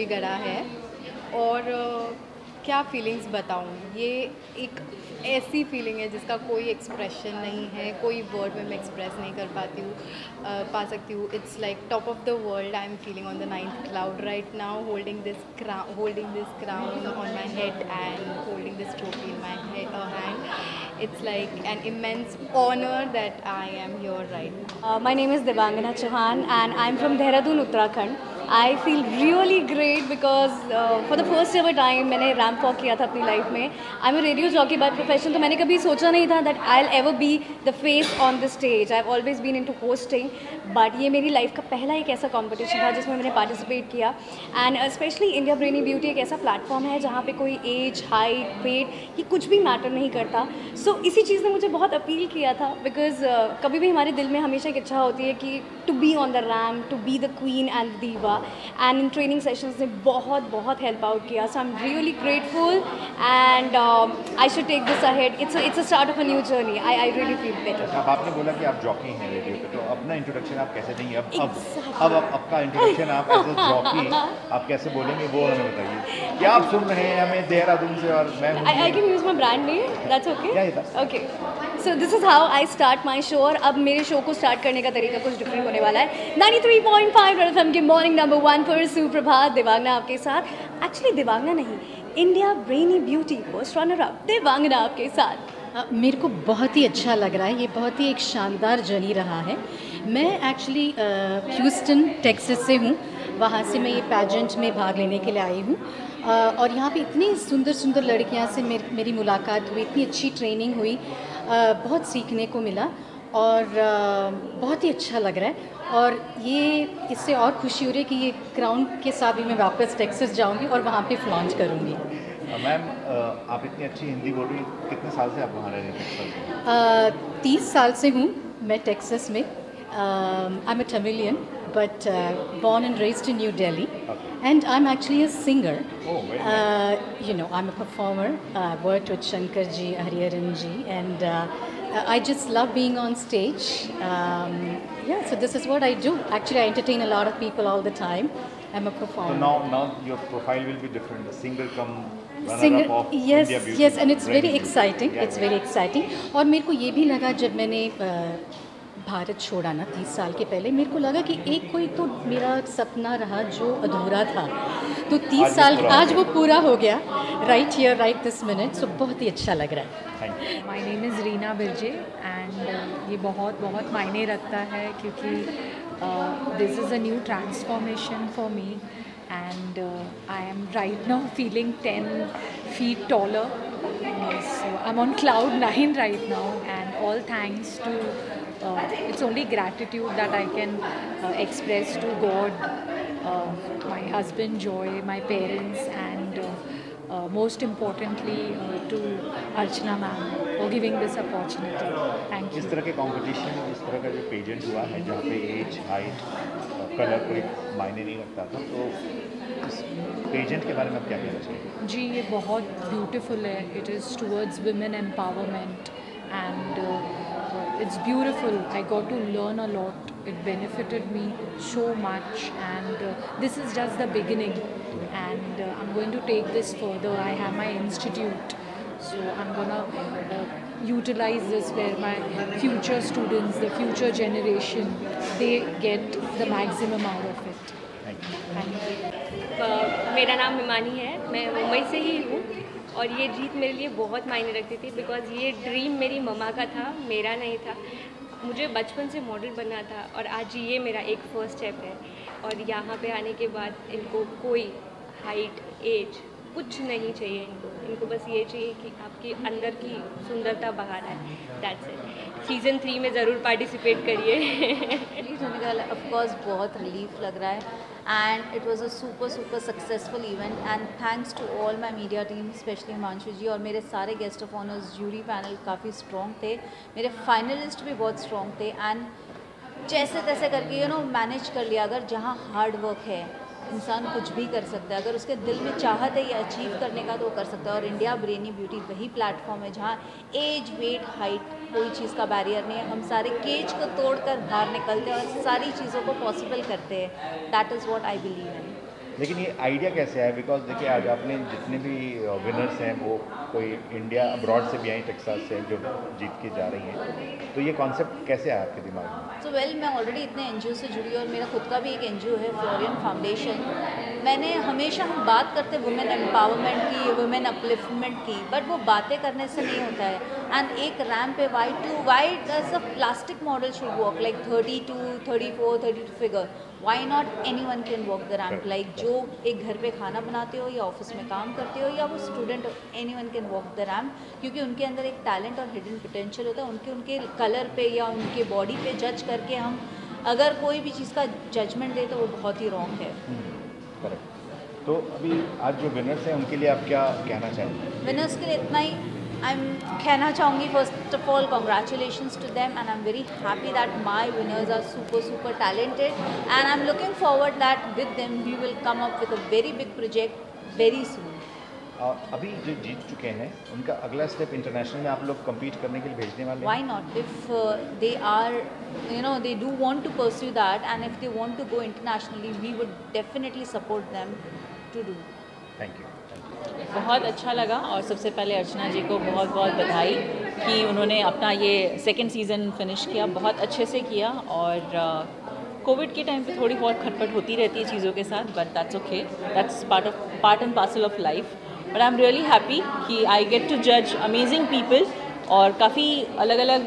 Movie करा है। और क्या फीलिंग्स बताऊँ, ये एक ऐसी फीलिंग है जिसका कोई एक्सप्रेशन नहीं है, कोई वर्ड में मैं एक्सप्रेस नहीं कर पाती हूँ, पा सकती हूँ। It's like top of the world, I am feeling on the 9th cloud right now, holding this crown on my head and holding this trophy in my hand. It's like an immense honor that I am here right now. My name is Devangana Chauhan and I'm from Dehradun, Uttarakhand. I feel really great because for the first ever time मैंने ramp walk किया था अपनी life में. I'm a radio jockey by profession, तो मैंने कभी सोचा नहीं था that I'll ever be the face on the stage. I've always been into hosting, but ये मेरी लाइफ का पहला एक ऐसा competition था जिसमें मैंने पार्टिसिपेट किया. And specially India brainy beauty एक ऐसा प्लेटफॉर्म है जहाँ पे कोई एज, हाइट, वेट, ये कुछ भी मैटर नहीं करता. सो इसी चीज़ ने मुझे बहुत अपील किया था बिकॉज कभी भी हमारे दिल में हमेशा एक इच्छा होती है कि to be on the ramp, to be the queen and diva. And इन ट्रेनिंग सेशंस ने बहुत हेल्प आउट किया. So I am really grateful and I should take this ahead. It's a start of a new journey. I really feel better. अब आपने बोला कि आप jockey हैं रेडियो पे, तो अपना इंट्रोडक्शन आप कैसे देंगे? अब आपका इंट्रोडक्शन आप एज अ जॉकी आप कैसे बोलेंगे वो हमें बताइए. क्या आप सुन रहे हैं हमें देहरादून से और मैं I can use my brand name. That's okay? Yeah, that's okay. So this is how I start my show. और अब मेरे शो को स्टार्ट करने का तरीका कुछ डिफरेंट होने वाला है. 93.5 रेड एफएम के मॉर्निंग नंबर 1 पर सुप्रभात, देवांगना आपके साथ. एक्चुअली देवांगना नहीं, India brainy beauty first runner up Devangana आपके साथ. मेरे को बहुत ही अच्छा लग रहा है. ये बहुत ही एक शानदार जर्नी रहा है. मैं एक्चुअली ह्यूस्टन टेक्सास से हूँ. वहाँ से मैं ये पैजेंट में भाग लेने के लिए आई हूँ. और यहाँ पे इतनी सुंदर सुंदर लड़कियाँ से मेरी मुलाकात हुई, इतनी अच्छी ट्रेनिंग हुई, बहुत सीखने को मिला और बहुत ही अच्छा लग रहा है. और ये इससे और खुशी हो रही है कि ये क्राउन के साथ भी मैं वापस टेक्सास जाऊँगी और वहाँ पे फ्लॉन्च करूँगी. मैम आप इतनी अच्छी हिंदी बोल रही हैं, कितने साल से आप वहाँ रह रहे हैं? 30 साल से हूँ मैं टेक्सास में. I am a Tamilian but born and raised in New Delhi. Okay. And I'm actually a singer. Oh, very nice. You know, I'm a performer. I worked with Shankar ji, Hariharan ji, and I just love being on stage. Yeah, so this is what I do. Actually, I entertain a lot of people all the time. I'm a performer. So now your profile will be different. The singer come runner-up of yes, India Beauty. yes, and it's very exciting. Yeah, it's very exciting. और मेरे को ये भी लगा जब मैंने भारत छोड़ा ना 30 साल के पहले, मेरे को लगा कि एक कोई तो मेरा सपना रहा जो अधूरा था, तो 30 साल आज वो पूरा हो गया. Right here right this minute. So बहुत ही अच्छा लग रहा है. My name is Reena Birje and ये बहुत मायने रखता है क्योंकि this is a new transformation for me and I am right now feeling 10 feet taller. So I'm on cloud 9 right now and all thanks to it's only gratitude that I can express to God, my husband Joy, my parents, and most importantly to Archana ma'am for giving this opportunity. Thank you. इस तरह के competition, इस तरह का जो pageant हुआ है जहाँ पे एज, हाइट, कलर कोई मायने नहीं रखता था, तो इस पेजेंट के बारे में आप क्या कहना चाहिए? जी, ये बहुत ब्यूटीफुल है. It is towards women empowerment and it's beautiful. I got to learn a lot. It benefited me so much and this is just the beginning and I'm going to take this further. I have my institute, so I'm gonna utilize this where my future students, the future generation, they get the maximum out of it. Thank you. मेरा नाम हिमानी है. मैं मुंबई से ही हूँ और ये जीत मेरे लिए बहुत मायने रखती थी बिकॉज़ ये ड्रीम मेरी मम्मा का था, मेरा नहीं था. मुझे बचपन से मॉडल बनना था और आज ये मेरा एक फर्स्ट स्टेप है. और यहाँ पे आने के बाद इनको कोई हाइट, एज कुछ नहीं चाहिए. इनको बस ये चाहिए कि आपकी अंदर की सुंदरता बाहर आए. That's it. सीज़न 3 में ज़रूर पार्टिसिपेट करिए. रिलीज होने का ऑफकोर्स बहुत रिलीफ लग रहा है and it was a super successful event and thanks to all my media team, specially Himanshu ji. और मेरे सारे guest of honours, jury panel काफ़ी स्ट्रॉन्ग थे. मेरे फाइनलिस्ट भी बहुत स्ट्रॉन्ग थे एंड जैसे तैसे करके मैनेज कर लिया. अगर जहाँ हार्ड वर्क है इंसान कुछ भी कर सकता है. अगर उसके दिल में चाहत है ये अचीव करने का तो वो कर सकता है. और इंडिया ब्रेनी ब्यूटी वही प्लेटफॉर्म है जहाँ एज, वेट, हाइट कोई चीज़ का बैरियर नहीं है. हम सारे केज को तोड़कर बाहर निकलते हैं और सारी चीज़ों को पॉसिबल करते हैं. That is what I believe in. लेकिन ये आइडिया कैसे आया? बिकॉज देखिए आज आपने जितने भी विनर्स हैं वो कोई इंडिया अब्रॉड से भी आई, टेक्सास से जो जीत के जा रही हैं, तो ये कॉन्सेप्ट कैसे आया आपके दिमाग में? तो मैं ऑलरेडी इतने एनजीओ से जुड़ी और मेरा खुद का भी एक एनजीओ है, फ्लोरियन फाउंडेशन। मैंने हमेशा हम बात करते वुमेन एम्पावरमेंट की, वुमेन अपलिफ्टमेंट की, बट वो बातें करने से नहीं होता है। एंड एक रैम्प पे wide as a plastic model should walk like 32, 34, 32 figure. Why not anyone can walk the ramp? Like जो एक घर पे खाना बनाते हो या ऑफिस में काम करते हो या वो student, any one can walk the ramp, क्योंकि उनके अंदर एक टैलेंट और हिडन पोटेंशियल होता है। उनके कलर पे या उनके बॉडी पे जज करके हम अगर कोई भी चीज़ का जजमेंट दे तो वो बहुत ही रॉन्ग है। करेक्ट। तो अभी आज जो विनर्स हैं उनके लिए आप क्या कहना चाहेंगे? विनर्स के लिए इतना ही कहना चाहूँगी, first of all congratulations to them and I am very happy that my winners are super talented and I am looking forward that with them we will come up with a very big project very soon. अभी जो जीत चुके हैं उनका अगला step international में आप लोग compete करने के लिए भेजने वाले हैं? Why not? If they are, they do want to pursue that and if they want to go internationally, we would definitely support them to do. Thank you. बहुत अच्छा लगा और सबसे पहले अर्चना जी को बहुत बहुत बधाई कि उन्होंने अपना ये सेकंड सीज़न फिनिश किया, बहुत अच्छे से किया। और कोविड के टाइम पे थोड़ी बहुत खटपट होती रहती है चीज़ों के साथ, but that's okay, that's part and parcel of life. But I am really happy कि आई गेट टू जज अमेजिंग पीपल और काफ़ी अलग अलग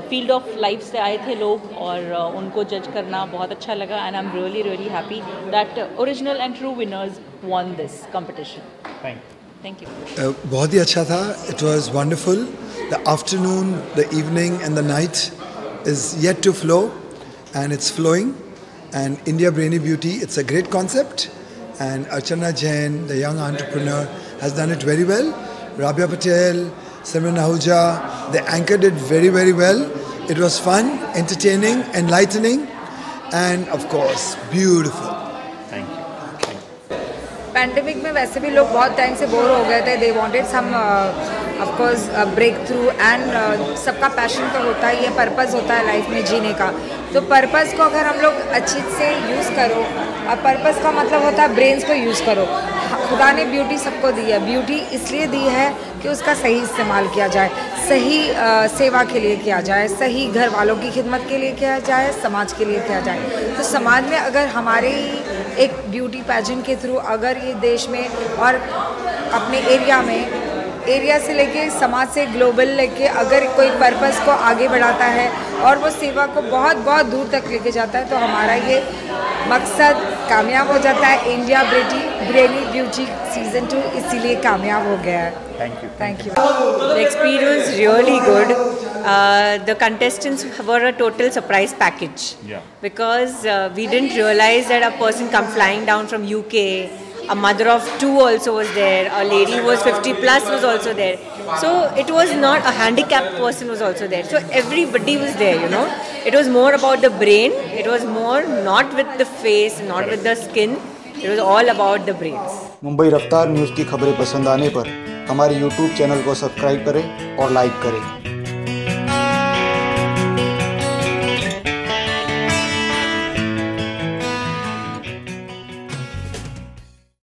फील्ड ऑफ लाइफ से आए थे लोग और उनको जज करना बहुत अच्छा लगा। And I am really happy that original and true winners won this competition. Thank you. बहुत ही अच्छा था. It was wonderful. The afternoon, the evening and the night is yet to flow and it's flowing. And India Brainy Beauty, it's a great concept. And Archana Jain, the young entrepreneur, has done it very well. Rabia Patel, Simran Ahuja, they anchored it very well. It was fun, entertaining, enlightening and of course beautiful. Pandemic में वैसे भी लोग बहुत time से bore हो गए थे, they wanted some of course breakthrough and सबका पैशन तो होता ही है, पर्पस होता है लाइफ में जीने का। तो पर्पस को अगर हम लोग अच्छे से यूज़ करो, और पर्पस का मतलब होता है ब्रेन्स को यूज़ करो। खुदा ने ब्यूटी सबको दी है, ब्यूटी इसलिए दी है कि उसका सही इस्तेमाल किया जाए, सही सेवा के लिए किया जाए, सही घर वालों की खिदमत के लिए किया जाए, समाज के लिए किया जाए। तो समाज में अगर हमारे एक ब्यूटी पैजेंट के थ्रू अगर ये देश में और अपने एरिया से लेके समाज से ग्लोबल लेके अगर कोई पर्पस को आगे बढ़ाता है और वो सेवा को बहुत दूर तक लेके जाता है तो हमारा ये मकसद कामयाब हो जाता है। इंडिया ब्रेनी ब्यूटी सीज़न 2 इसीलिए कामयाब हो गया है। Thank you. The experience was really good. The contestants were a total surprise package. Yeah. Because we didn't realize that a person come flying down from UK. A mother of 2 also was there. A lady who was 50 plus was also there. So it was not a handicapped person was also there. So everybody was there, It was more about the brain. It was more not with the face, not with the skin. It was all about the brains. Mumbai रफ्तार news की खबरें पसंद आने पर हमारे YouTube channel को subscribe करें और लाइक करें।